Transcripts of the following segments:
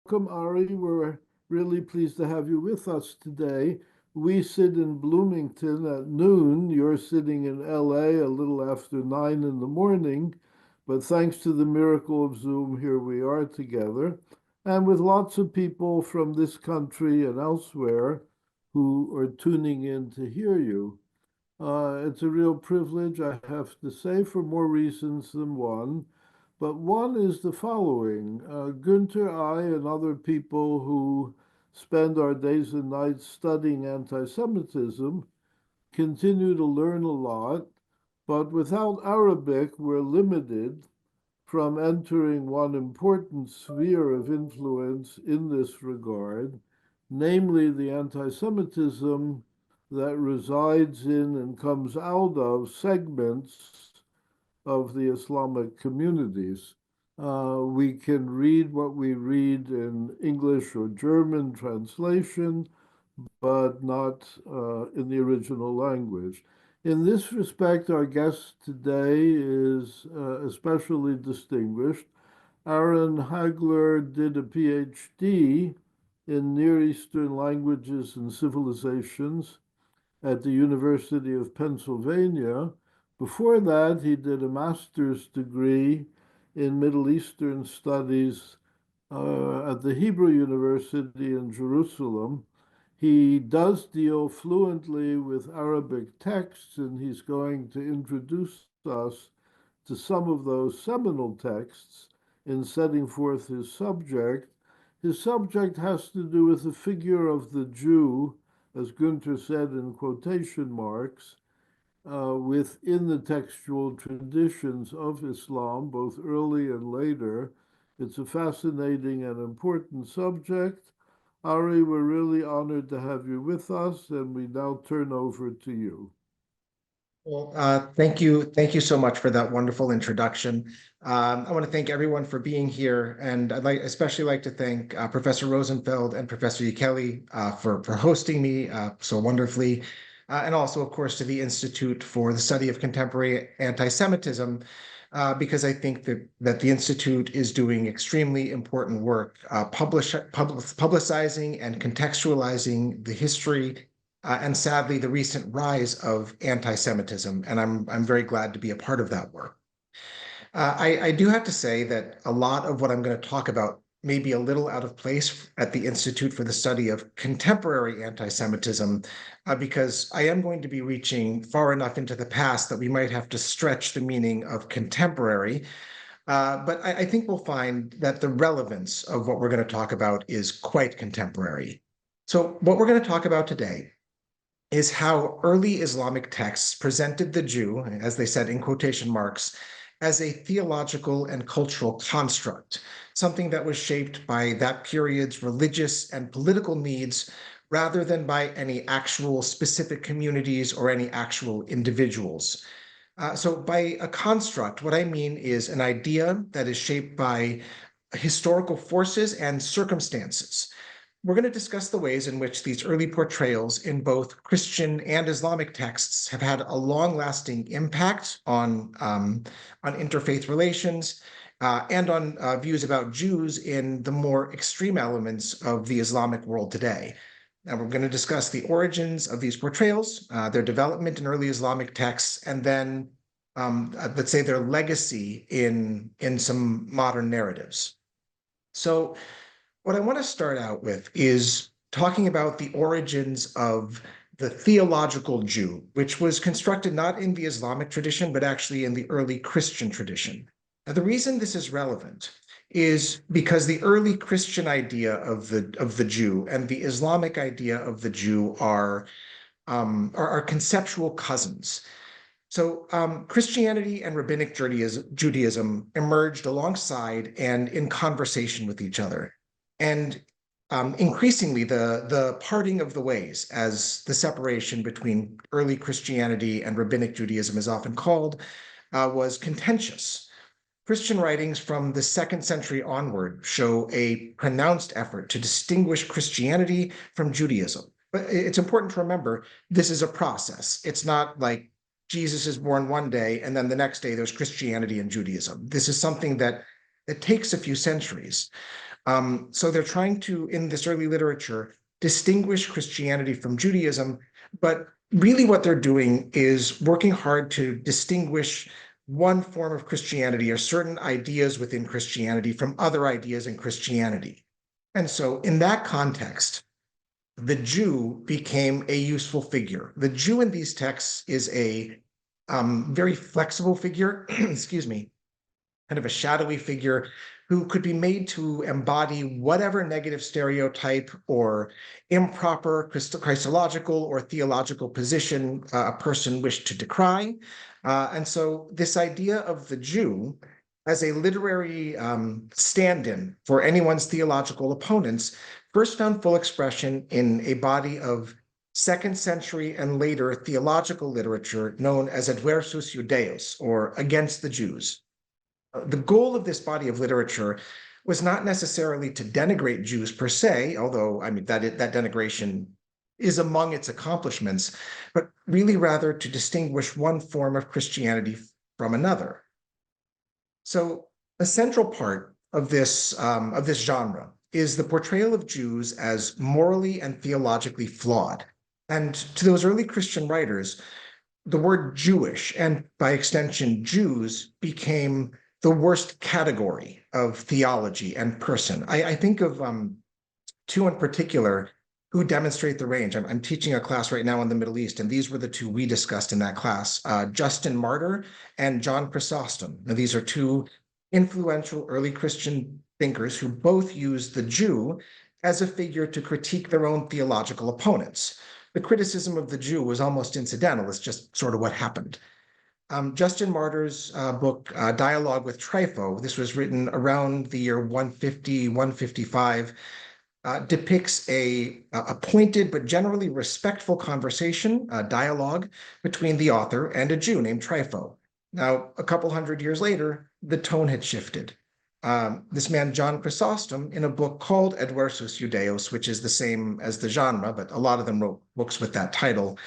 Welcome, Ari. We're really pleased to have you with us today. We sit in Bloomington at noon. You're sitting in LA a little after 9 in the morning. But thanks to the miracle of Zoom, here we are together. And with lots of people from this country and elsewhere who are tuning in to hear you. It's a real privilege, I have to say, for more reasons than one. But one is the following. Günther, I, and other people who spend our days and nights studying anti Semitism continue to learn a lot, but without Arabic, we're limited from entering one important sphere of influence in this regard, namely the anti Semitism that resides in and comes out of segments of the Islamic communities. We can read what we read in English or German translation, but not in the original language. In this respect, our guest today is especially distinguished. Aaron Hagler did a PhD in Near Eastern languages and civilizations at the University of Pennsylvania. Before that, he did a master's degree in Middle Eastern studies at the Hebrew University in Jerusalem. He does deal fluently with Arabic texts, and he's going to introduce us to some of those seminal texts in setting forth his subject. His subject has to do with the figure of the Jew, as Günther said in quotation marks, within the textual traditions of Islam, both early and later. It's a fascinating and important subject. Ari, we're really honored to have you with us, and we now turn over to you. Well, thank you. Thank you so much for that wonderful introduction. I want to thank everyone for being here, and especially like to thank Professor Rosenfeld and Professor Kelly for hosting me so wonderfully, and also, of course, to the Institute for the Study of Contemporary Anti-Semitism, because I think that the Institute is doing extremely important work, publicizing and contextualizing the history and sadly, the recent rise of anti-Semitism, and I'm very glad to be a part of that work. I do have to say that a lot of what I'm going to talk about may be a little out of place at the Institute for the Study of Contemporary Anti-Semitism, because I am going to be reaching far enough into the past that we might have to stretch the meaning of contemporary. But I think we'll find that the relevance of what we're going to talk about is quite contemporary. So what we're going to talk about today is how early Islamic texts presented the Jew, as they said in quotation marks, as a theological and cultural construct, something that was shaped by that period's religious and political needs rather than by any actual specific communities or any actual individuals. So by a construct, what I mean is an idea that is shaped by historical forces and circumstances. We're going to discuss the ways in which these early portrayals in both Christian and Islamic texts have had a long-lasting impact on interfaith relations and on views about Jews in the more extreme elements of the Islamic world today. Now, we're going to discuss the origins of these portrayals, their development in early Islamic texts, and then, let's say, their legacy in some modern narratives. So, what I want to start out with is talking about the origins of the theological Jew, which was constructed not in the Islamic tradition, but actually in the early Christian tradition. Now, the reason this is relevant is because the early Christian idea of the Jew and the Islamic idea of the Jew are conceptual cousins. So Christianity and Rabbinic Judaism emerged alongside and in conversation with each other. And increasingly, the parting of the ways, as the separation between early Christianity and Rabbinic Judaism is often called, was contentious. Christian writings from the 2nd century onward show a pronounced effort to distinguish Christianity from Judaism. But it's important to remember, this is a process. It's not like Jesus is born one day and then the next day there's Christianity and Judaism. This is something that it takes a few centuries. So they're trying to, in this early literature, distinguish Christianity from Judaism, but really what they're doing is working hard to distinguish one form of Christianity or certain ideas within Christianity from other ideas in Christianity. And so in that context, the Jew became a useful figure. The Jew in these texts is a very flexible figure, excuse me, kind of a shadowy figure who could be made to embody whatever negative stereotype or improper Christological or theological position a person wished to decry. And so this idea of the Jew as a literary stand-in for anyone's theological opponents first found full expression in a body of second century and later theological literature known as Adversus Judaeus, or Against the Jews. The goal of this body of literature was not necessarily to denigrate Jews per se, although I mean that denigration is among its accomplishments, but really rather to distinguish one form of Christianity from another. So a central part of this genre is the portrayal of Jews as morally and theologically flawed. And to those early Christian writers, the word Jewish, and by extension Jews, became the worst category of theology and person. I think of two in particular who demonstrate the range. I'm teaching a class right now in the Middle East, and these were the two we discussed in that class, Justin Martyr and John Chrysostom. Now, these are two influential early Christian thinkers who both used the Jew as a figure to critique their own theological opponents. The criticism of the Jew was almost incidental. It's just sort of what happened. Justin Martyr's book, Dialogue with Trypho, this was written around the year 150, 155, depicts a pointed but generally respectful conversation, dialogue between the author and a Jew named Trypho. Now, a couple hundred years later, the tone had shifted. This man, John Chrysostom, in a book called Adversus Judaeus, which is the same as the genre, but a lot of them wrote books with that title,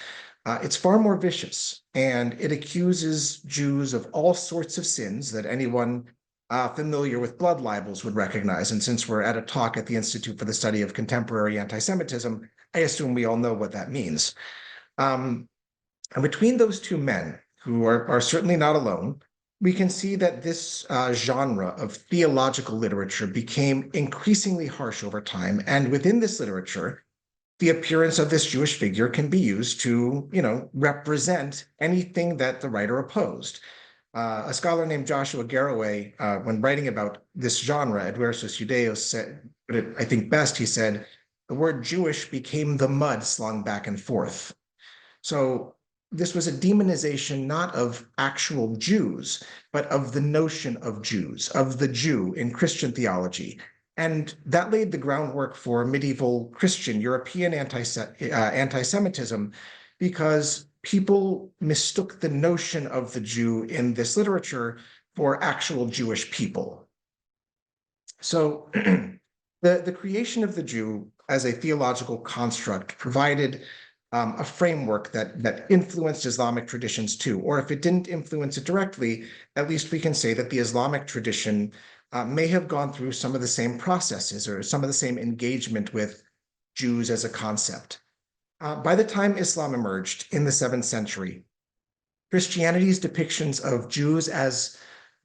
it's far more vicious, and it accuses Jews of all sorts of sins that anyone familiar with blood libels would recognize. And since we're at a talk at the Institute for the Study of Contemporary Anti-Semitism, I assume we all know what that means. And between those two men, who are certainly not alone, we can see that this genre of theological literature became increasingly harsh over time. And within this literature, the appearance of this Jewish figure can be used to, represent anything that the writer opposed. A scholar named Joshua Garraway, when writing about this genre, Adversus Judaeus, said, but I think best, he said, the word Jewish became the mud slung back and forth. So this was a demonization not of actual Jews, but of the notion of Jews, of the Jew in Christian theology. And that laid the groundwork for medieval Christian European anti-Semitism, because people mistook the notion of the Jew in this literature for actual Jewish people. So the creation of the Jew as a theological construct provided a framework that influenced Islamic traditions too, or if it didn't influence it directly, at least we can say that the Islamic tradition may have gone through some of the same processes or some of the same engagement with Jews as a concept. By the time Islam emerged in the 7th century, Christianity's depictions of Jews as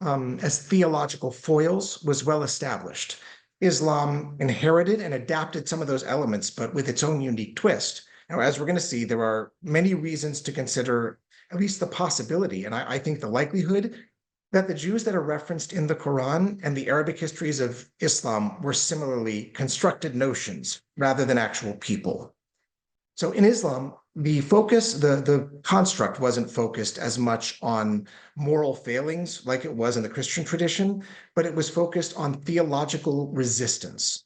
theological foils was well established. Islam inherited and adapted some of those elements, but with its own unique twist. Now, as we're going to see, there are many reasons to consider at least the possibility, and I think the likelihood, that the Jews that are referenced in the Quran and the Arabic histories of Islam were similarly constructed notions rather than actual people. So in Islam, the focus, the construct wasn't focused as much on moral failings like it was in the Christian tradition, but it was focused on theological resistance.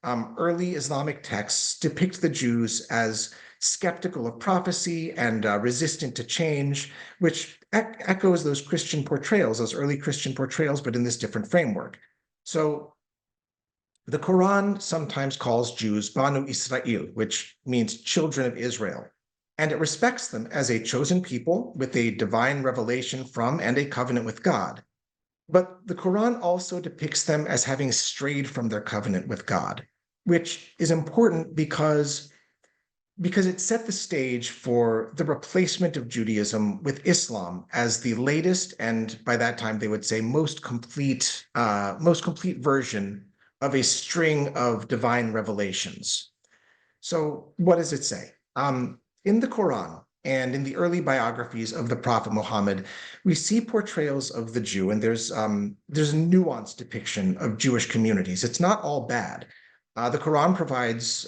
Early Islamic texts depict the Jews as skeptical of prophecy and resistant to change, which echoes those Christian portrayals, those early Christian portrayals, but in this different framework. So the Quran sometimes calls Jews Banu Israel, which means children of Israel, and it respects them as a chosen people with a divine revelation from and a covenant with God. But the Quran also depicts them as having strayed from their covenant with God, which is important because it set the stage for the replacement of Judaism with Islam as the latest, and by that time they would say most complete version of a string of divine revelations. So, what does it say? In the Quran and in the early biographies of the Prophet Muhammad, we see portrayals of the Jew, and there's a nuanced depiction of Jewish communities. It's not all bad. The Quran provides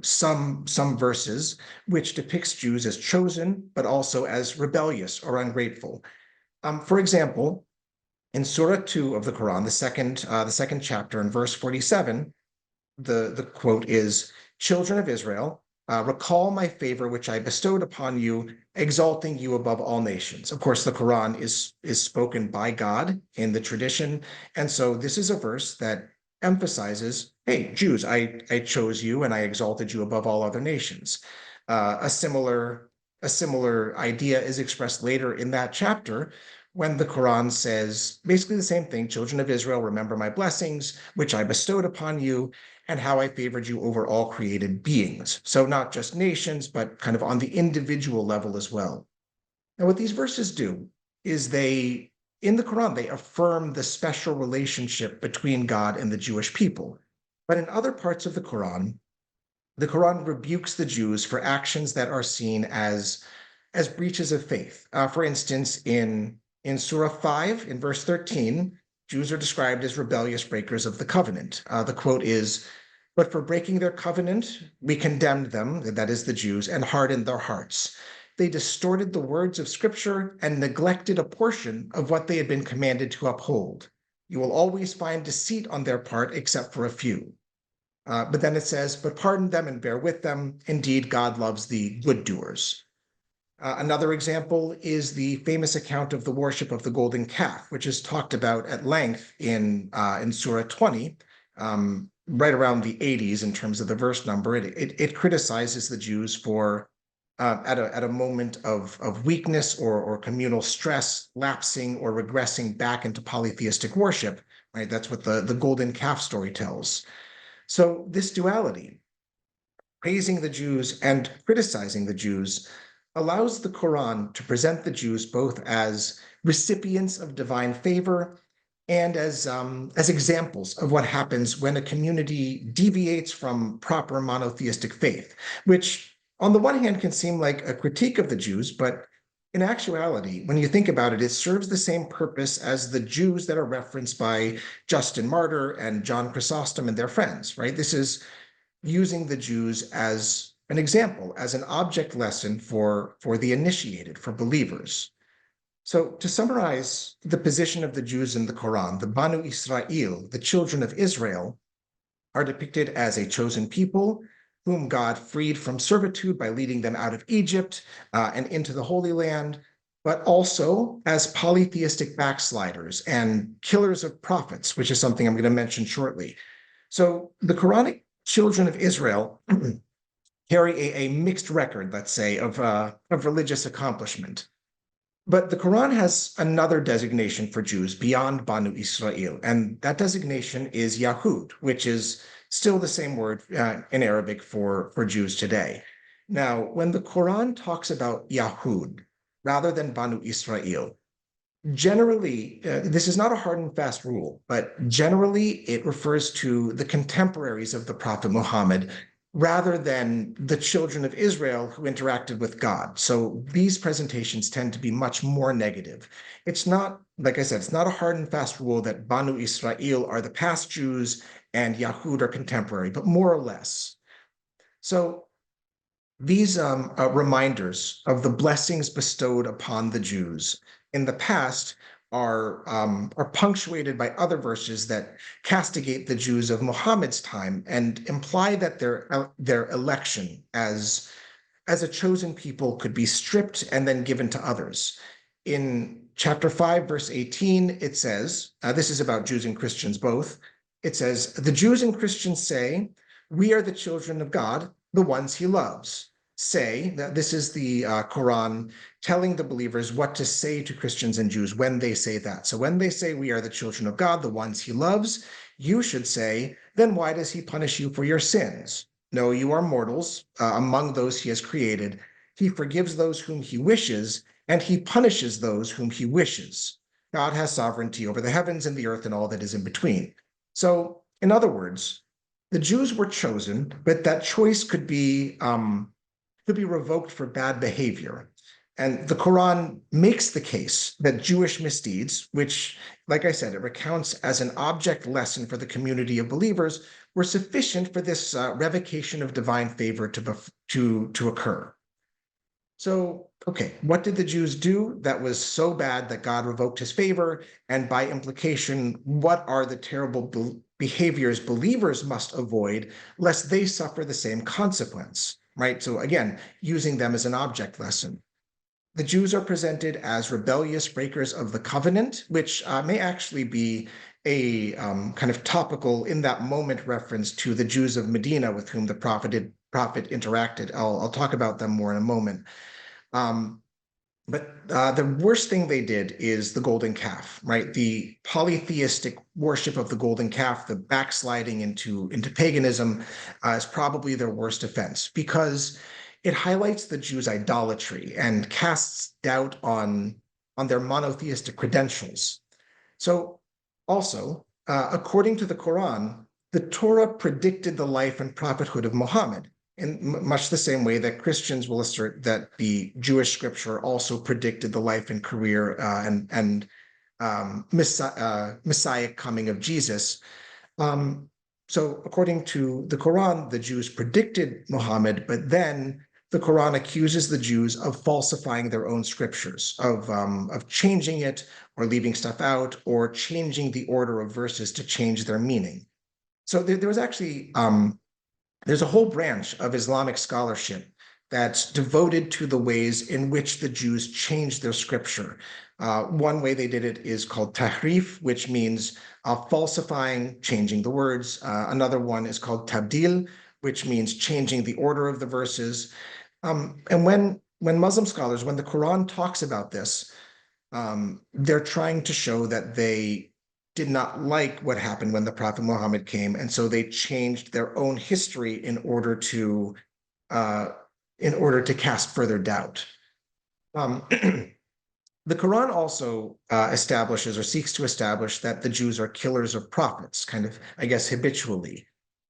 some verses which depicts Jews as chosen, but also as rebellious or ungrateful. For example, in Surah 2 of the Quran, the second chapter, in verse 47, the quote is, "Children of Israel, recall my favor which I bestowed upon you, exalting you above all nations." Of course, the Quran is spoken by God in the tradition. And so this is a verse that emphasizes, hey, Jews, I chose you and I exalted you above all other nations. A similar idea is expressed later in that chapter when the Quran says basically the same thing: "Children of Israel, remember my blessings, which I bestowed upon you, and how I favored you over all created beings." So not just nations, but kind of on the individual level as well. Now, what these verses do is in the Quran, they affirm the special relationship between God and the Jewish people. But in other parts of the Quran rebukes the Jews for actions that are seen as breaches of faith. For instance, in Surah 5, in verse 13, Jews are described as rebellious breakers of the covenant. The quote is, "But for breaking their covenant, we condemned them," that is the Jews, "and hardened their hearts. They distorted the words of Scripture and neglected a portion of what they had been commanded to uphold. You will always find deceit on their part, except for a few." But then it says, "But pardon them and bear with them. Indeed, God loves the good doers." Another example is the famous account of the worship of the golden calf, which is talked about at length in Surah 20, right around the 80s in terms of the verse number. It criticizes the Jews for, at a moment of weakness or communal stress, lapsing or regressing back into polytheistic worship. Right? That's what the golden calf story tells. So this duality, praising the Jews and criticizing the Jews, allows the Quran to present the Jews both as recipients of divine favor and as examples of what happens when a community deviates from proper monotheistic faith, which on the one hand can seem like a critique of the Jews, but in actuality, when you think about it, it serves the same purpose as the Jews that are referenced by Justin Martyr and John Chrysostom and their friends, right? This is using the Jews as an example, as an object lesson for the initiated, for believers. So to summarize the position of the Jews in the Quran, the Banu Israel, the children of Israel, are depicted as a chosen people whom God freed from servitude by leading them out of Egypt and into the Holy Land, but also as polytheistic backsliders and killers of prophets, which is something I'm going to mention shortly. So the Quranic children of Israel carry a mixed record, let's say, of religious accomplishment. But the Quran has another designation for Jews beyond Banu Israel, and that designation is Yahud, which is still the same word in Arabic for Jews today. Now, when the Quran talks about Yahud rather than Banu Israel, generally, this is not a hard and fast rule, but generally it refers to the contemporaries of the Prophet Muhammad rather than the children of Israel who interacted with God. So these presentations tend to be much more negative. It's not, like I said, it's not a hard and fast rule that Banu Israel are the past Jews and Yahud are contemporary, but more or less. So these reminders of the blessings bestowed upon the Jews in the past are punctuated by other verses that castigate the Jews of Muhammad's time and imply that their election as a chosen people could be stripped and then given to others. In chapter 5, verse 18, it says, this is about Jews and Christians both. It says, "The Jews and Christians say, 'We are the children of God, the ones he loves.' say that this is the Quran telling the believers what to say to Christians and Jews when they say that. So when they say we are the children of God, the ones he loves, you should say, then why does he punish you for your sins? No, you are mortals among those he has created. He forgives those whom he wishes, and he punishes those whom he wishes. God has sovereignty over the heavens and the earth and all that is in between. So, in other words, the Jews were chosen, but that choice could be revoked for bad behavior. And the Quran makes the case that Jewish misdeeds, which, like I said, it recounts as an object lesson for the community of believers, were sufficient for this revocation of divine favor to occur. So, okay, what did the Jews do that was so bad that God revoked his favor? And by implication, what are the terrible behaviors believers must avoid lest they suffer the same consequence, right? So again, using them as an object lesson. The Jews are presented as rebellious breakers of the covenant, which may actually be a kind of topical in that moment reference to the Jews of Medina with whom the prophet interacted. I'll talk about them more in a moment. But the worst thing they did is the golden calf, right? The polytheistic worship of the golden calf, the backsliding into paganism, is probably their worst offense because it highlights the Jews' idolatry and casts doubt on their monotheistic credentials. So, also, according to the Quran, the Torah predicted the life and prophethood of Muhammad in much the same way that Christians will assert that the Jewish scripture also predicted the life and career and Messiah coming of Jesus. So according to the Quran, the Jews predicted Muhammad, but then the Quran accuses the Jews of falsifying their own scriptures, of changing it or leaving stuff out or changing the order of verses to change their meaning. So there was actually there's a whole branch of Islamic scholarship that's devoted to the ways in which the Jews changed their scripture. One way they did it is called tahrif, which means falsifying, changing the words. Another one is called tabdil, which means changing the order of the verses. And when Muslim scholars, when the Quran talks about this, they're trying to show that they did not like what happened when the Prophet Muhammad came, and so they changed their own history uh, in order to cast further doubt. The Quran also establishes or seeks to establish that the Jews are killers of prophets, kind of, I guess, habitually.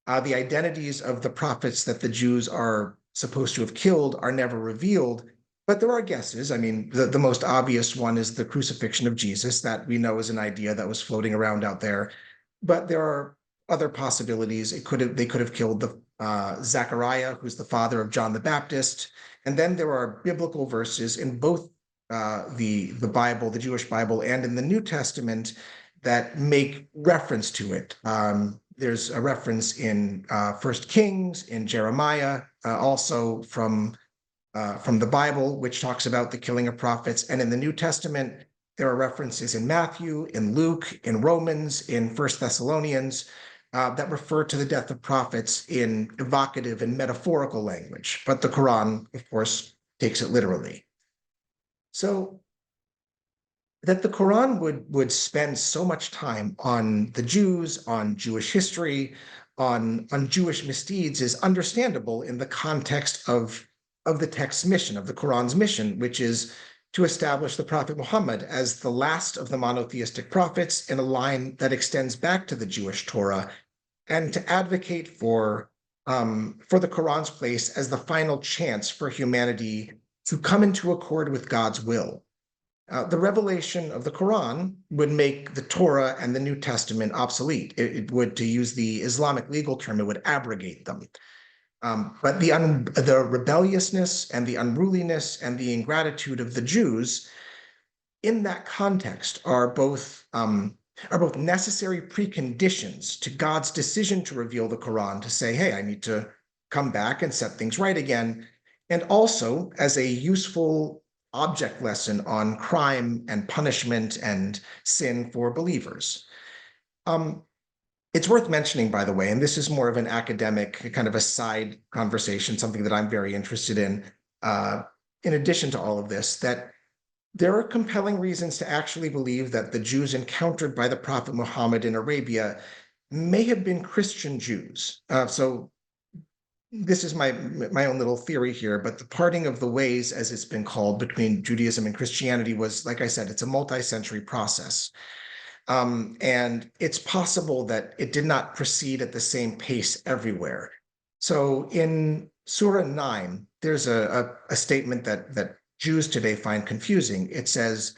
The identities of the prophets that the Jews are supposed to have killed are never revealed, but there are guesses. I mean, the most obvious one is the crucifixion of Jesus, that we know is an idea that was floating around out there. But there are other possibilities. They could have killed Zechariah, who's the father of John the Baptist. And then there are biblical verses in both the Bible, the Jewish Bible, and in the New Testament that make reference to it. There's a reference in First Kings, in Jeremiah, also from the Bible, which talks about the killing of prophets. And in the New Testament, there are references in Matthew, in Luke, in Romans, in First Thessalonians that refer to the death of prophets in evocative and metaphorical language. But the Quran, of course, takes it literally. So that the Quran would spend so much time on the Jews, on Jewish history, on Jewish misdeeds is understandable in the context of the text's mission, of the Quran's mission, which is to establish the Prophet Muhammad as the last of the monotheistic prophets in a line that extends back to the Jewish Torah, and to advocate for the Quran's place as the final chance for humanity to come into accord with God's will. The revelation of the Quran would make the Torah and the New Testament obsolete. It would, to use the Islamic legal term, it would abrogate them. But the rebelliousness and the unruliness and the ingratitude of the Jews in that context are both necessary preconditions to God's decision to reveal the Quran, to say, hey, I need to come back and set things right again, and also as a useful object lesson on crime and punishment and sin for believers. It's worth mentioning, by the way, and this is more of an academic kind of a side conversation, something that I'm very interested in addition to all of this, that there are compelling reasons to actually believe that the Jews encountered by the Prophet Muhammad in Arabia may have been Christian Jews. So this is my own little theory here, but the parting of the ways, as it's been called, between Judaism and Christianity was, like I said, it's a multi-century process. And it's possible that it did not proceed at the same pace everywhere. So in Surah 9, there's a statement that Jews today find confusing. It says,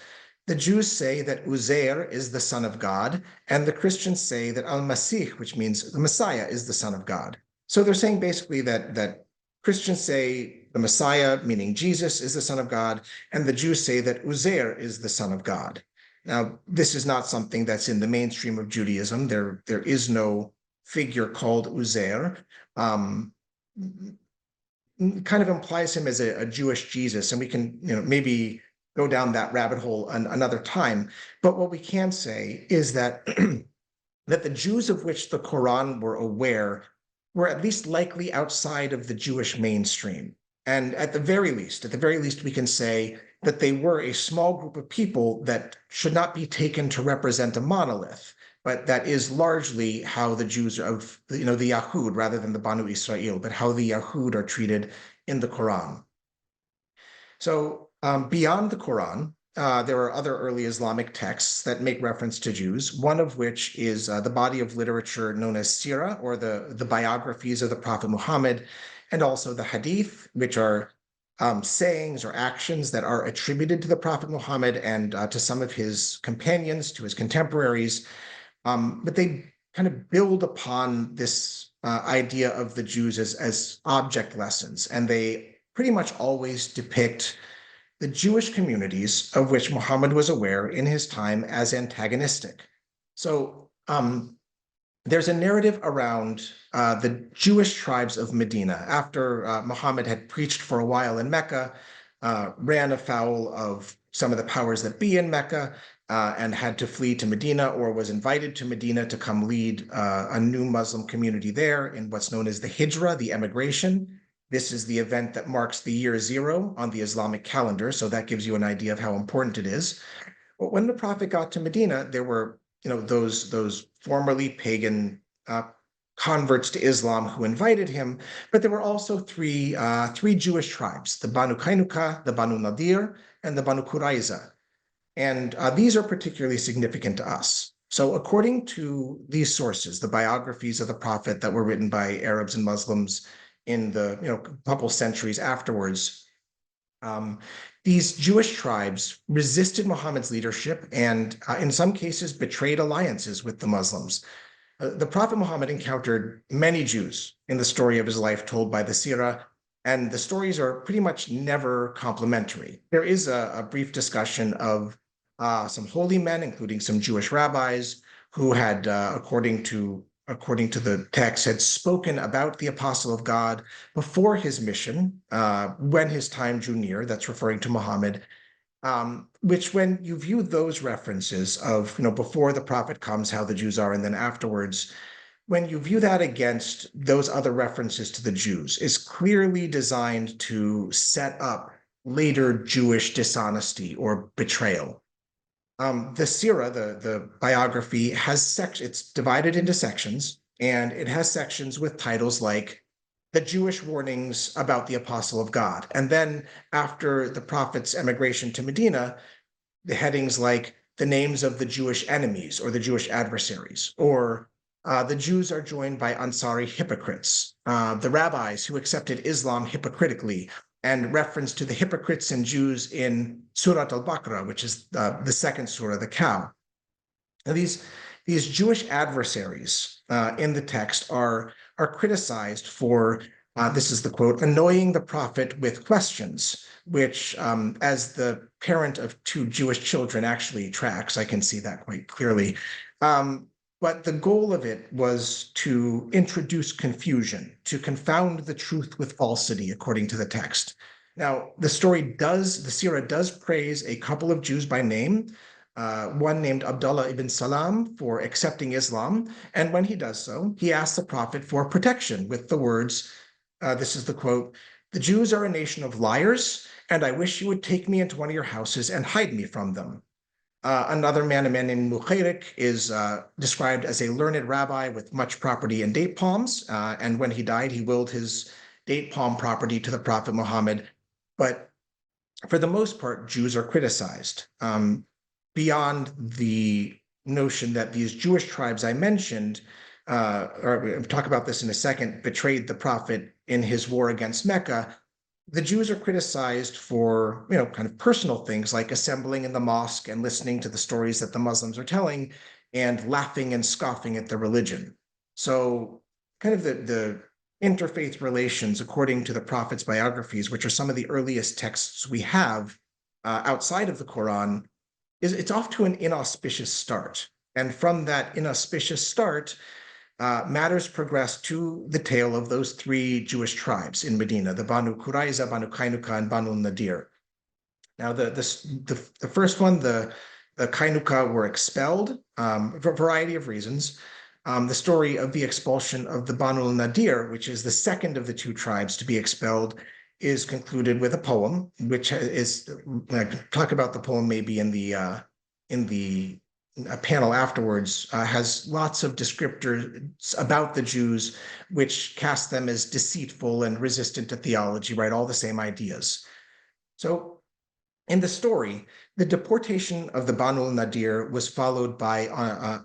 the Jews say that Uzair is the son of God, and the Christians say that Al-Masih, which means the Messiah, is the son of God. So they're saying basically that Christians say the Messiah, meaning Jesus, is the son of God, and the Jews say that Uzair is the son of God. Now, this is not something that's in the mainstream of Judaism. There is no figure called Uzair. Kind of implies him as a Jewish Jesus, and we can, maybe go down that rabbit hole another time. But what we can say is that that the Jews of which the Quran were aware were at least likely outside of the Jewish mainstream. And at the very least, we can say that they were a small group of people that should not be taken to represent a monolith, but that is largely how the Jews of, the Yahud, rather than the Banu Israel, but how the Yahud are treated in the Quran. So beyond the Quran, there are other early Islamic texts that make reference to Jews, one of which is the body of literature known as Sirah, or the biographies of the Prophet Muhammad, and also the Hadith, which are sayings or actions that are attributed to the Prophet Muhammad and to some of his companions, to his contemporaries. But they kind of build upon this idea of the Jews as object lessons, and they pretty much always depict the Jewish communities of which Muhammad was aware in his time as antagonistic. So there's a narrative around the Jewish tribes of Medina after Muhammad had preached for a while in Mecca, ran afoul of some of the powers that be in Mecca, and had to flee to Medina, or was invited to Medina to come lead a new Muslim community there in what's known as the Hijra, the emigration. This is the event that marks the year zero on the Islamic calendar, so that gives you an idea of how important it is. But when the Prophet got to Medina, there were, those formerly pagan converts to Islam who invited him, but there were also three Jewish tribes: the Banu Kainuka, the Banu Nadir, and the Banu Qurayza. And these are particularly significant to us. So according to these sources, the biographies of the Prophet that were written by Arabs and Muslims in the couple centuries afterwards, these Jewish tribes resisted Muhammad's leadership and in some cases betrayed alliances with the Muslims. The Prophet Muhammad encountered many Jews in the story of his life told by the Sirah, and the stories are pretty much never complimentary. There is a brief discussion of some holy men, including some Jewish rabbis, who had, according to the text, had spoken about the apostle of God before his mission, when his time drew near. That's referring to Muhammad. Which, when you view those references of, before the prophet comes, how the Jews are, and then afterwards, when you view that against those other references to the Jews, is clearly designed to set up later Jewish dishonesty or betrayal. The Sirah, the biography, has it's divided into sections, and it has sections with titles like the Jewish warnings about the apostle of God. And then after the prophet's emigration to Medina, the headings like the names of the Jewish enemies or the Jewish adversaries, or the Jews are joined by Ansari hypocrites, the rabbis who accepted Islam hypocritically, and reference to the hypocrites and Jews in Surat al-Baqarah, which is the second surah, the cow. Now, these Jewish adversaries in the text are criticized for, this is the quote, annoying the prophet with questions, which, as the parent of two Jewish children, actually tracks. I can see that quite clearly. But the goal of it was to introduce confusion, to confound the truth with falsity, according to the text. Now, the Sirah does praise a couple of Jews by name, one named Abdullah ibn Salam for accepting Islam. And when he does so, he asks the Prophet for protection with the words, this is the quote, "The Jews are a nation of liars, and I wish you would take me into one of your houses and hide me from them." Another man, a man named Mukhairik, is described as a learned rabbi with much property and date palms. And when he died, he willed his date palm property to the Prophet Muhammad. But for the most part, Jews are criticized. Beyond the notion that these Jewish tribes I mentioned, or we'll talk about this in a second, betrayed the Prophet in his war against Mecca, the Jews are criticized for, kind of personal things like assembling in the mosque and listening to the stories that the Muslims are telling and laughing and scoffing at their religion. So kind of the interfaith relations, according to the Prophet's biographies, which are some of the earliest texts we have outside of the Quran, it's off to an inauspicious start. And from that inauspicious start, matters progress to the tale of those three Jewish tribes in Medina, the Banu Qurayza, Banu Kainuka, and Banu Nadir. Now, the first one, the Kainuka, were expelled for a variety of reasons. The story of the expulsion of the Banu Nadir, which is the second of the two tribes to be expelled, is concluded with a poem, which is, talk about the poem maybe in the a panel afterwards, has lots of descriptors about the Jews, which cast them as deceitful and resistant to theology, right? All the same ideas. So in the story, the deportation of the Banu Nadir was followed by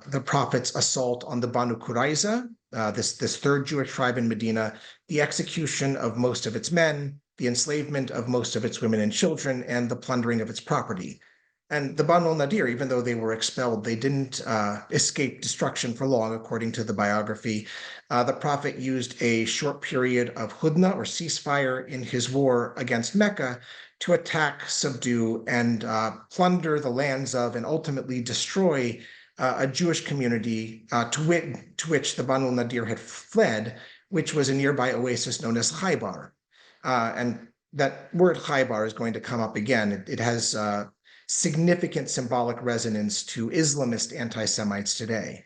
the Prophet's assault on the Banu Qurayza, this third Jewish tribe in Medina, the execution of most of its men, the enslavement of most of its women and children, and the plundering of its property. And the Banu Nadir, even though they were expelled, they didn't escape destruction for long, according to the biography. The Prophet used a short period of hudna, or ceasefire, in his war against Mecca to attack, subdue, and plunder the lands of, and ultimately destroy a Jewish community to which the Banu Nadir had fled, which was a nearby oasis known as Khaybar. And that word Khaybar is going to come up again. It has significant symbolic resonance to Islamist anti-Semites today.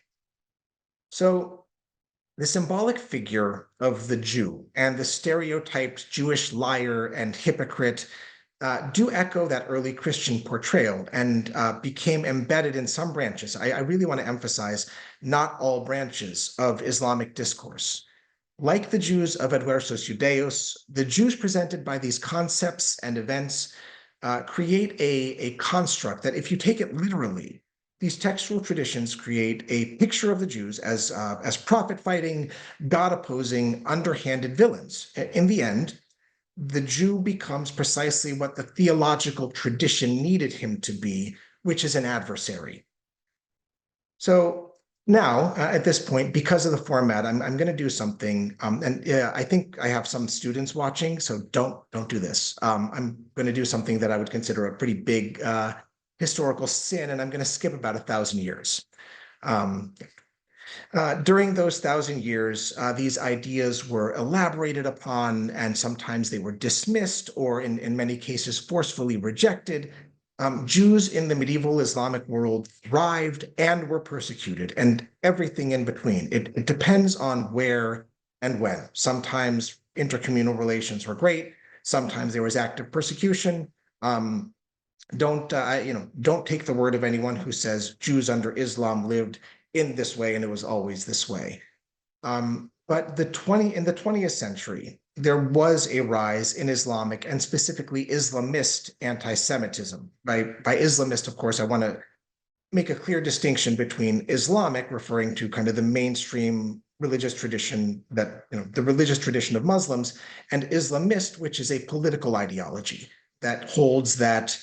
So the symbolic figure of the Jew and the stereotyped Jewish liar and hypocrite do echo that early Christian portrayal and became embedded in some branches. I really want to emphasize not all branches of Islamic discourse. Like the Jews of Adversos Judaeos, the Jews presented by these concepts and events create a construct that, if you take it literally, these textual traditions create a picture of the Jews as prophet-fighting, God-opposing, underhanded villains. In the end, the Jew becomes precisely what the theological tradition needed him to be, which is an adversary. So now, at this point, because of the format, I'm going to do something, and I think I have some students watching, so don't do this. I'm going to do something that I would consider a pretty big historical sin, and I'm going to skip about 1,000 years. During those 1,000 years, these ideas were elaborated upon, and sometimes they were dismissed, or in many cases forcefully rejected. Jews in the medieval Islamic world thrived and were persecuted, and everything in between. It depends on where and when. Sometimes intercommunal relations were great. Sometimes there was active persecution. Don't take the word of anyone who says Jews under Islam lived in this way and it was always this way. But in the 20th century, there was a rise in Islamic and specifically Islamist anti-Semitism. By Islamist, of course, I want to make a clear distinction between Islamic, referring to kind of the mainstream religious tradition the religious tradition of Muslims, and Islamist, which is a political ideology that holds that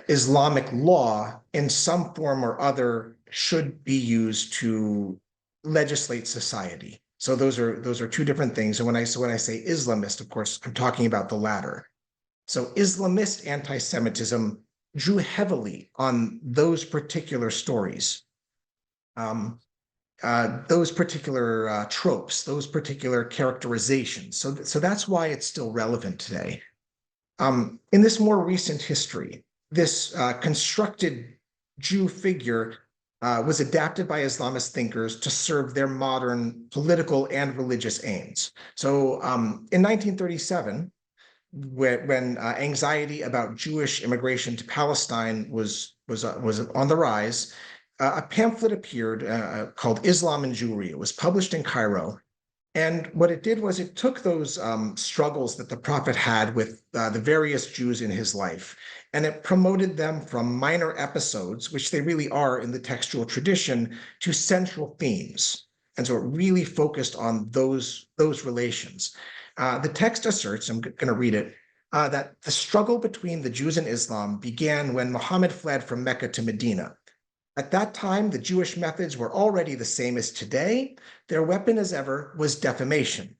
Islamic law in some form or other should be used to legislate society. So those are two different things. And when I say Islamist, of course, I'm talking about the latter. So Islamist anti-Semitism drew heavily on those particular stories, those particular tropes, those particular characterizations. So that's why it's still relevant today. In this more recent history, this constructed Jew figure was adapted by Islamist thinkers to serve their modern political and religious aims. So in 1937, when anxiety about Jewish immigration to Palestine was on the rise, a pamphlet appeared called Islam and Jewry. It was published in Cairo. And what it did was it took those struggles that the prophet had with the various Jews in his life, and it promoted them from minor episodes, which they really are in the textual tradition, to central themes. And so it really focused on those relations. The text asserts, I'm going to read it, that the struggle between the Jews and Islam began when Muhammad fled from Mecca to Medina. At that time, the Jewish methods were already the same as today. Their weapon, as ever, was defamation.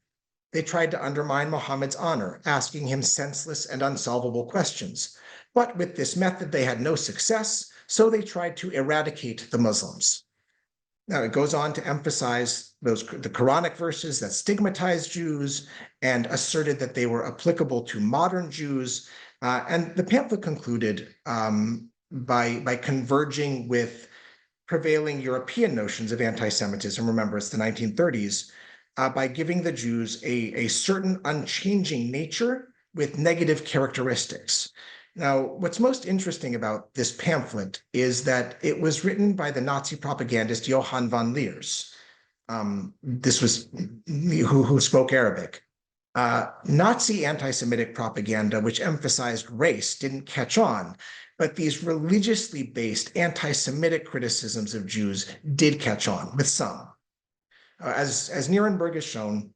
They tried to undermine Muhammad's honor, asking him senseless and unsolvable questions. But with this method, they had no success, so they tried to eradicate the Muslims. Now, it goes on to emphasize the Quranic verses that stigmatized Jews and asserted that they were applicable to modern Jews. And the pamphlet concluded by converging with prevailing European notions of anti-Semitism. Remember, it's the 1930s, by giving the Jews a certain unchanging nature with negative characteristics. Now, what's most interesting about this pamphlet is that it was written by the Nazi propagandist Johann von Leers. This was who spoke Arabic. Nazi anti-Semitic propaganda, which emphasized race, didn't catch on, but these religiously based anti-Semitic criticisms of Jews did catch on with some. As Nierenberg has shown,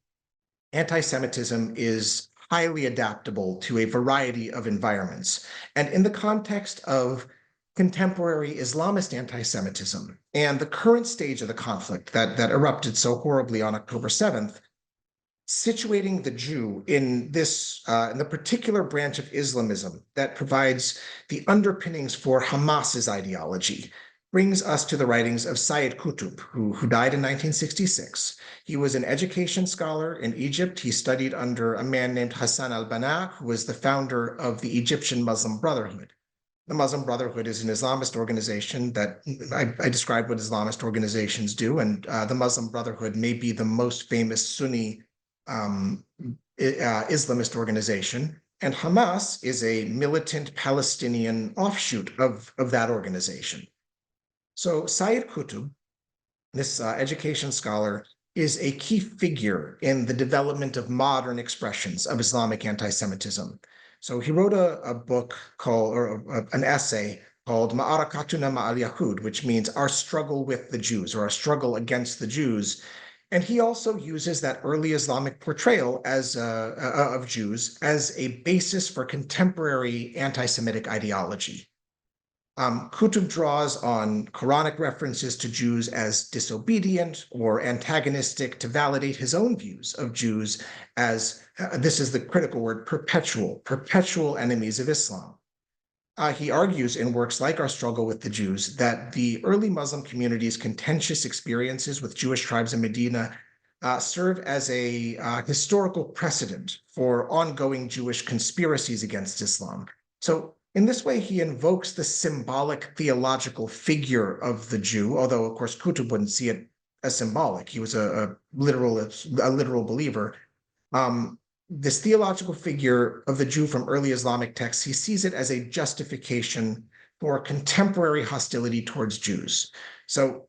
anti-Semitism is highly adaptable to a variety of environments. And in the context of contemporary Islamist anti-Semitism and the current stage of the conflict that erupted so horribly on October 7th, situating the Jew in the particular branch of Islamism that provides the underpinnings for Hamas's ideology brings us to the writings of Sayyid Qutb, who died in 1966. He was an education scholar in Egypt. He studied under a man named Hassan al-Banna, who was the founder of the Egyptian Muslim Brotherhood. The Muslim Brotherhood is an Islamist organization that I described what Islamist organizations do, and the Muslim Brotherhood may be the most famous Sunni Islamist organization, and Hamas is a militant Palestinian offshoot of that organization. So Sayyid Qutb, this education scholar, is a key figure in the development of modern expressions of Islamic anti-Semitism. So he wrote a book called, or an essay called Ma'arakatuna Ma'al Yahud, which means our struggle with the Jews, or our struggle against the Jews. And he also uses that early Islamic portrayal of Jews as a basis for contemporary anti-Semitic ideology. Qutb draws on Quranic references to Jews as disobedient or antagonistic to validate his own views of Jews as, this is the critical word, perpetual enemies of Islam. He argues in works like Our Struggle with the Jews that the early Muslim community's contentious experiences with Jewish tribes in Medina serve as a historical precedent for ongoing Jewish conspiracies against Islam. So in this way, he invokes the symbolic theological figure of the Jew, although, of course, Qutb wouldn't see it as symbolic. He was a literal believer. This theological figure of the Jew from early Islamic texts, he sees it as a justification for contemporary hostility towards Jews. So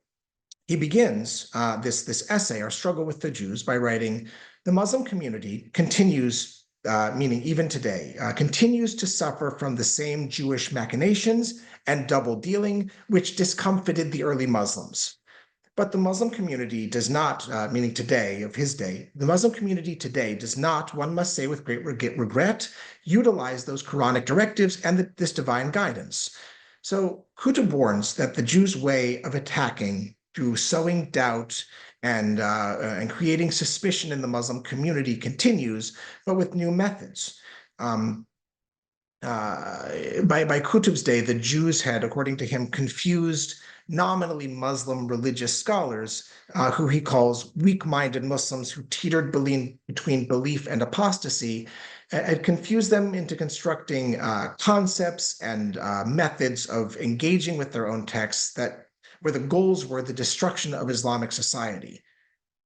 he begins this essay, Our Struggle with the Jews, by writing, the Muslim community continues, meaning even today, continues to suffer from the same Jewish machinations and double dealing, which discomfited the early Muslims. But the Muslim community does not, meaning today, of his day, the Muslim community today does not, one must say with great regret, utilize those Quranic directives and this divine guidance. So Qutb warns that the Jews' way of attacking through sowing doubt and creating suspicion in the Muslim community continues, but with new methods. By Qutb's day, the Jews had, according to him, confused nominally Muslim religious scholars, who he calls weak-minded Muslims who teetered between belief and apostasy, and confused them into constructing concepts and methods of engaging with their own texts that where the goals were the destruction of Islamic society.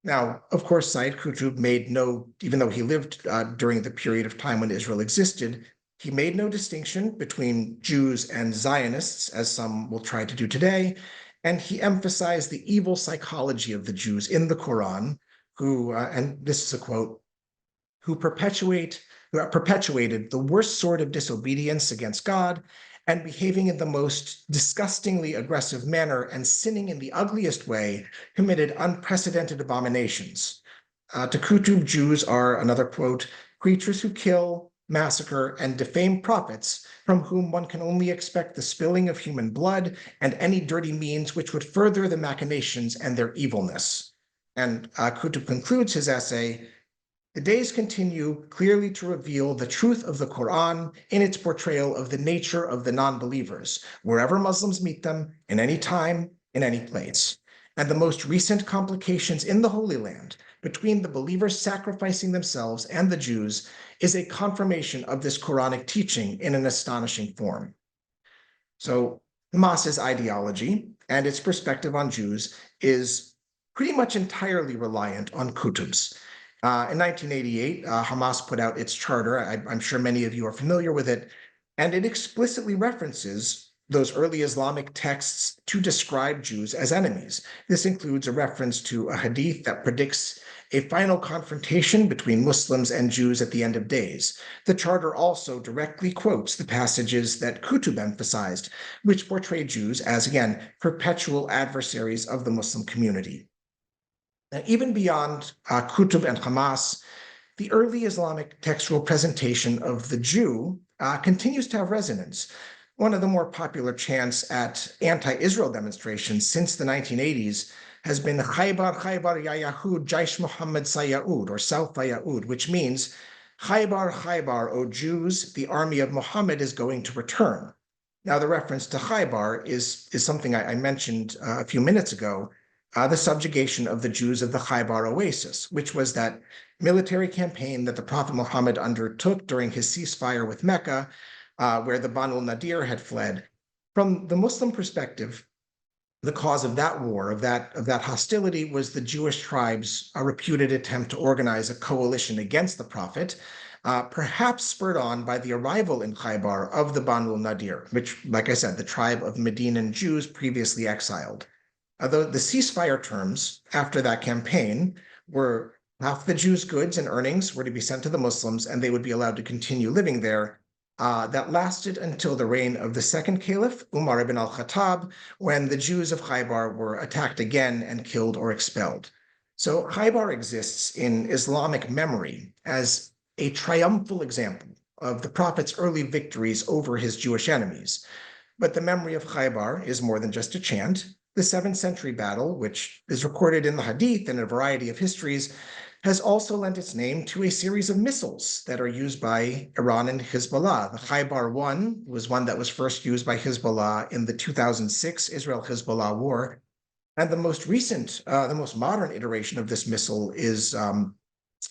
Now, of course, Said Qutb made no, even though he lived during the period of time when Israel existed, he made no distinction between Jews and Zionists, as some will try to do today, and he emphasized the evil psychology of the Jews in the Quran, who, and this is a quote, who perpetuated the worst sort of disobedience against God and behaving in the most disgustingly aggressive manner and sinning in the ugliest way, committed unprecedented abominations. To Qutb, Jews are, another quote, creatures who kill, massacre, and defame prophets, from whom one can only expect the spilling of human blood and any dirty means which would further the machinations and their evilness. And Qutb concludes his essay, the days continue clearly to reveal the truth of the Quran in its portrayal of the nature of the non-believers, wherever Muslims meet them, in any time, in any place. And the most recent complications in the Holy Land between the believers sacrificing themselves and the Jews is a confirmation of this Quranic teaching in an astonishing form. So Hamas's ideology and its perspective on Jews is pretty much entirely reliant on Qutb's. In 1988, Hamas put out its charter. I'm sure many of you are familiar with it, and it explicitly references those early Islamic texts to describe Jews as enemies. This includes a reference to a hadith that predicts a final confrontation between Muslims and Jews at the end of days. The charter also directly quotes the passages that Qutb emphasized, which portray Jews as, again, perpetual adversaries of the Muslim community. Now, even beyond Qutb and Hamas, the early Islamic textual presentation of the Jew continues to have resonance. One of the more popular chants at anti-Israel demonstrations since the 1980s has been Khaybar, Khaybar, Ya Yahud, Jaish Muhammad Sayaud, or Sawfa Yaud, which means Khaybar, Khaybar, O Jews, the army of Muhammad is going to return. Now, the reference to Khaybar is something I mentioned a few minutes ago, the subjugation of the Jews of the Khaybar Oasis, which was that military campaign that the Prophet Muhammad undertook during his ceasefire with Mecca, where the Banu Nadir had fled. From the Muslim perspective, the cause of that war, of that hostility, was the Jewish tribes' reputed attempt to organize a coalition against the Prophet, perhaps spurred on by the arrival in Khaybar of the Banu Nadir, which, like I said, the tribe of Medinan Jews previously exiled. Although the ceasefire terms after that campaign were half the Jews' goods and earnings were to be sent to the Muslims, and they would be allowed to continue living there. That lasted until the reign of the second caliph, Umar ibn al-Khattab, when the Jews of Khaybar were attacked again and killed or expelled. So Khaybar exists in Islamic memory as a triumphal example of the Prophet's early victories over his Jewish enemies. But the memory of Khaybar is more than just a chant. The 7th century battle, which is recorded in the Hadith and a variety of histories, has also lent its name to a series of missiles that are used by Iran and Hezbollah. The Khaybar 1 was one that was first used by Hezbollah in the 2006 Israel-Hezbollah war. And the most recent, the most modern iteration of this missile is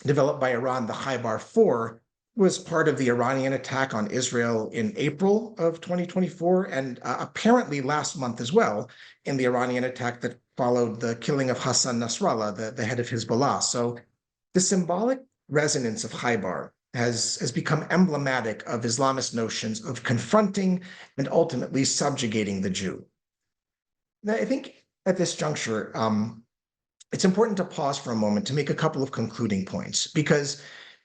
developed by Iran, the Khaybar 4, was part of the Iranian attack on Israel in April of 2024, and apparently last month as well, in the Iranian attack that followed the killing of Hassan Nasrallah, the head of Hezbollah. So the symbolic resonance of Khaybar has become emblematic of Islamist notions of confronting and ultimately subjugating the Jew. Now, I think at this juncture, it's important to pause for a moment to make a couple of concluding points, because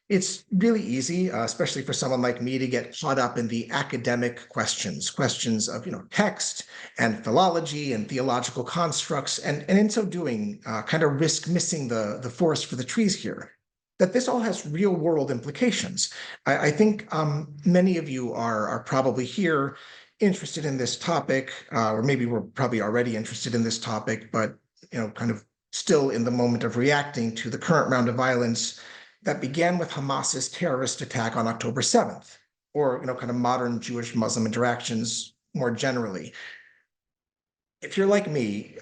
it's really easy, especially for someone like me, to get caught up in the academic questions of text and philology and theological constructs, and in so doing, kind of risk missing the forest for the trees here. That this all has real world implications. I think many of you are probably here interested in this topic, or maybe we're probably already interested in this topic, but kind of still in the moment of reacting to the current round of violence that began with Hamas's terrorist attack on October 7th, or kind of modern Jewish-Muslim interactions more generally. If you're like me,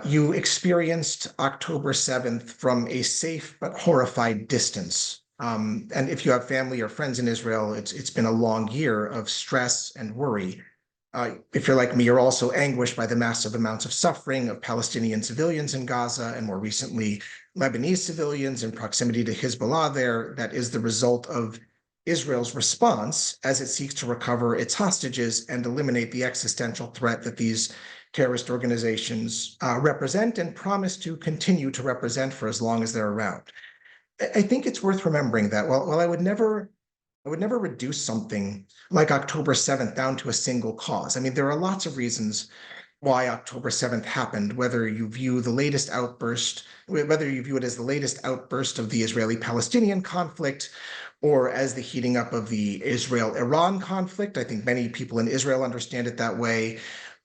you experienced October 7th from a safe but horrified distance And if you have family or friends in Israel, it's been a long year of stress and worry. If you're like me, you're also anguished by the massive amounts of suffering of Palestinian civilians in Gaza, and more recently, Lebanese civilians in proximity to Hezbollah there. That is the result of Israel's response as it seeks to recover its hostages and eliminate the existential threat that these terrorist organizations represent and promise to continue to represent for as long as they're around. I think it's worth remembering that while I would never reduce something like October 7th down to a single cause. I mean, there are lots of reasons why October 7th happened, whether you view it as the latest outburst of the Israeli-Palestinian conflict or as the heating up of the Israel-Iran conflict. I think many people in Israel understand it that way,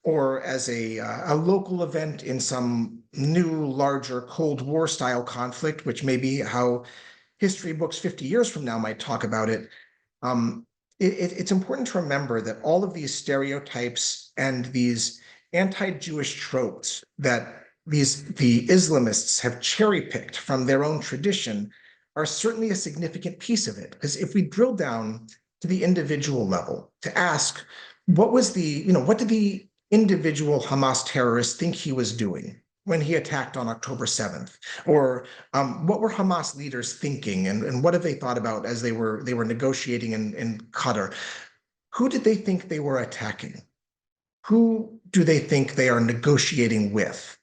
or as a local event in some new, larger Cold War style conflict, which may be how history books 50 years from now might talk about it. Um, it's important to remember that all of these stereotypes and these anti-Jewish tropes that the Islamists have cherry-picked from their own tradition are certainly a significant piece of it. Because if we drill down to the individual level to ask, what did the individual Hamas terrorist think he was doing when he attacked on October 7th? Or what were Hamas leaders thinking, and what have they thought about as they were negotiating in Qatar? Who did they think they were attacking? Who do they think they are negotiating with?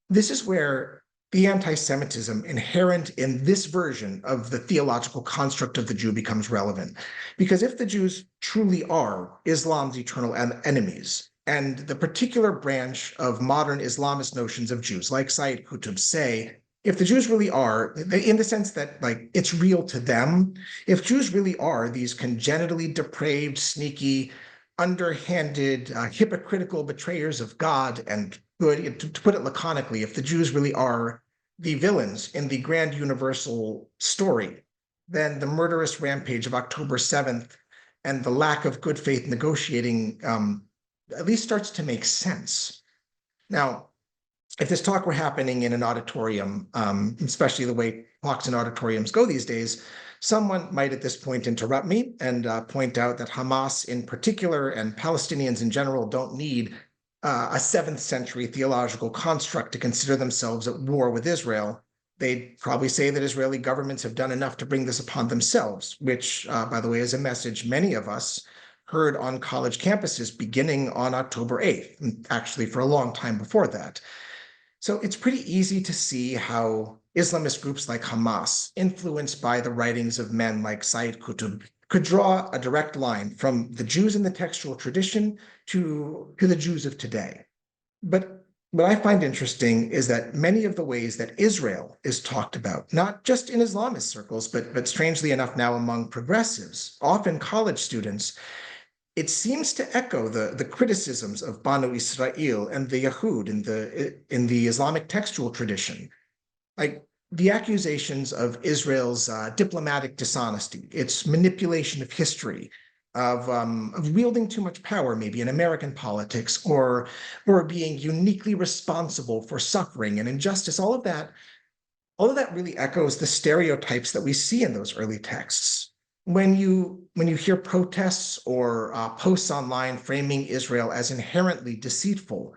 This is where the anti-Semitism inherent in this version of the theological construct of the Jew becomes relevant. Because if the Jews truly are Islam's eternal enemies, and the particular branch of modern Islamist notions of Jews, like Sayyid Qutb, say, if the Jews really are, in the sense that like it's real to them, if Jews really are these congenitally depraved, sneaky, underhanded, hypocritical betrayers of God and good, to put it laconically, if the Jews really are the villains in the grand universal story, then the murderous rampage of October 7th and the lack of good faith negotiating at least starts to make sense. Now, if this talk were happening in an auditorium, especially the way talks in auditoriums go these days, someone might at this point interrupt me and point out that Hamas in particular and Palestinians in general don't need a 7th century theological construct to consider themselves at war with Israel. They'd probably say that Israeli governments have done enough to bring this upon themselves, which, by the way, is a message many of us heard on college campuses beginning on October 8th, and actually for a long time before that. So it's pretty easy to see how Islamist groups like Hamas, influenced by the writings of men like Sayyid Qutb, could draw a direct line from the Jews in the textual tradition to the Jews of today. But what I find interesting is that many of the ways that Israel is talked about, not just in Islamist circles, but strangely enough now among progressives, often college students, it seems to echo the criticisms of Banu Israel and the Yahud in the Islamic textual tradition. Like the accusations of Israel's diplomatic dishonesty, its manipulation of history, of wielding too much power, maybe in American politics, or being uniquely responsible for suffering and injustice. All of that really echoes the stereotypes that we see in those early texts. When you hear protests or posts online framing Israel as inherently deceitful,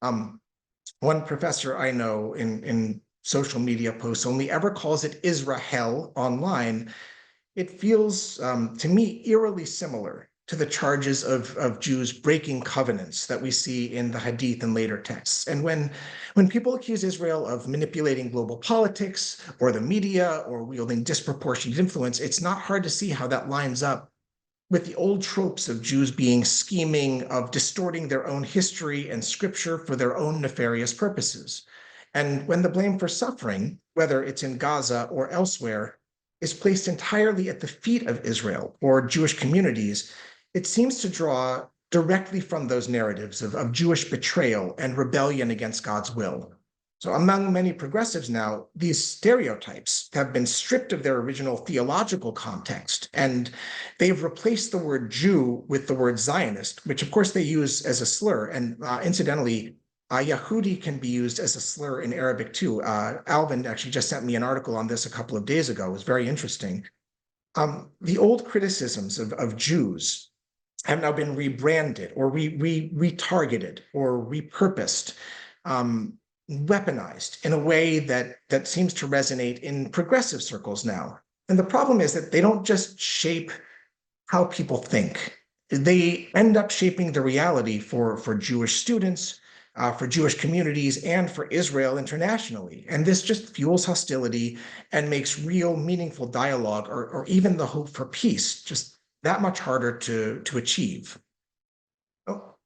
one professor I know in social media posts only ever calls it Israel online. It feels to me eerily similar to the charges of Jews breaking covenants that we see in the Hadith and later texts. And when people accuse Israel of manipulating global politics or the media or wielding disproportionate influence, it's not hard to see how that lines up with the old tropes of Jews being scheming, of distorting their own history and scripture for their own nefarious purposes. And when the blame for suffering, whether it's in Gaza or elsewhere, is placed entirely at the feet of Israel or Jewish communities, it seems to draw directly from those narratives of Jewish betrayal and rebellion against God's will. So among many progressives now, these stereotypes have been stripped of their original theological context, and they've replaced the word Jew with the word Zionist, which of course they use as a slur. And incidentally, Yahudi can be used as a slur in Arabic too. Alvin actually just sent me an article on this a couple of days ago. It was very interesting. The old criticisms of Jews have now been rebranded or retargeted or repurposed, weaponized in a way that seems to resonate in progressive circles now. And the problem is that they don't just shape how people think. They end up shaping the reality for Jewish students, for Jewish communities, and for Israel internationally. And this just fuels hostility and makes real, meaningful dialogue or even the hope for peace just that much harder to achieve. Oh,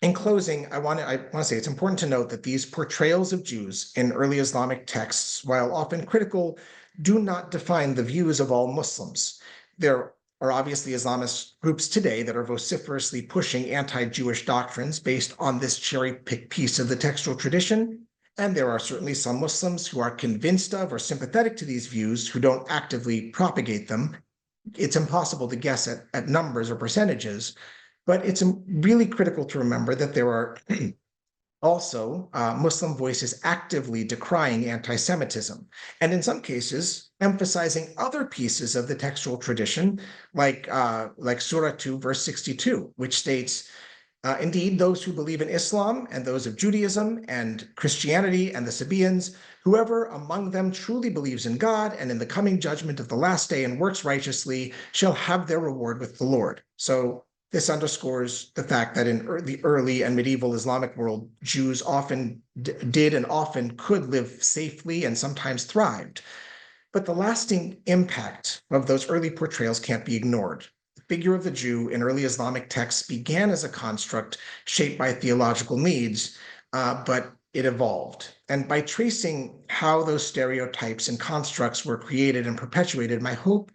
in closing, I want to say it's important to note that these portrayals of Jews in early Islamic texts, while often critical, do not define the views of all Muslims. There are obviously Islamist groups today that are vociferously pushing anti-Jewish doctrines based on this cherry-picked piece of the textual tradition. And there are certainly some Muslims who are convinced of or sympathetic to these views who don't actively propagate them. It's impossible to guess at numbers or percentages, but it's really critical to remember that there are also Muslim voices actively decrying anti-Semitism, and in some cases emphasizing other pieces of the textual tradition, like Surah 2, verse 62, which states, indeed, those who believe in Islam and those of Judaism and Christianity and the Sabaeans, whoever among them truly believes in God and in the coming judgment of the last day and works righteously shall have their reward with the Lord. So this underscores the fact that in the early and medieval Islamic world, Jews often did and often could live safely and sometimes thrived. But the lasting impact of those early portrayals can't be ignored. The figure of the Jew in early Islamic texts began as a construct shaped by theological needs, but it evolved. And by tracing how those stereotypes and constructs were created and perpetuated, my hope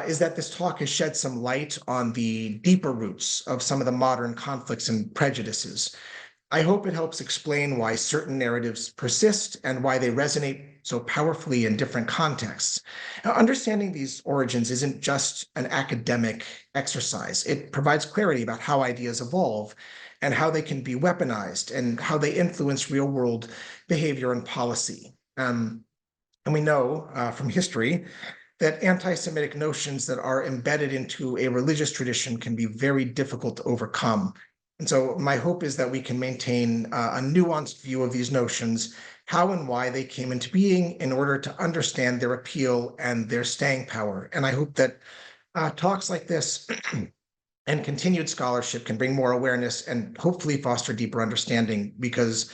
is that this talk has shed some light on the deeper roots of some of the modern conflicts and prejudices. I hope it helps explain why certain narratives persist and why they resonate so powerfully in different contexts. Now, understanding these origins isn't just an academic exercise. It provides clarity about how ideas evolve and how they can be weaponized and how they influence real-world behavior and policy. And we know from history that anti-Semitic notions that are embedded into a religious tradition can be very difficult to overcome. And so my hope is that we can maintain a nuanced view of these notions, how and why they came into being in order to understand their appeal and their staying power. And I hope that talks like this and continued scholarship can bring more awareness and hopefully foster deeper understanding, because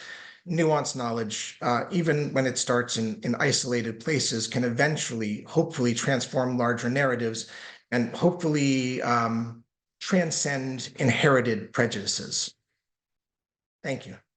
nuanced knowledge, even when it starts in isolated places, can eventually, hopefully, transform larger narratives and hopefully transcend inherited prejudices. Thank you.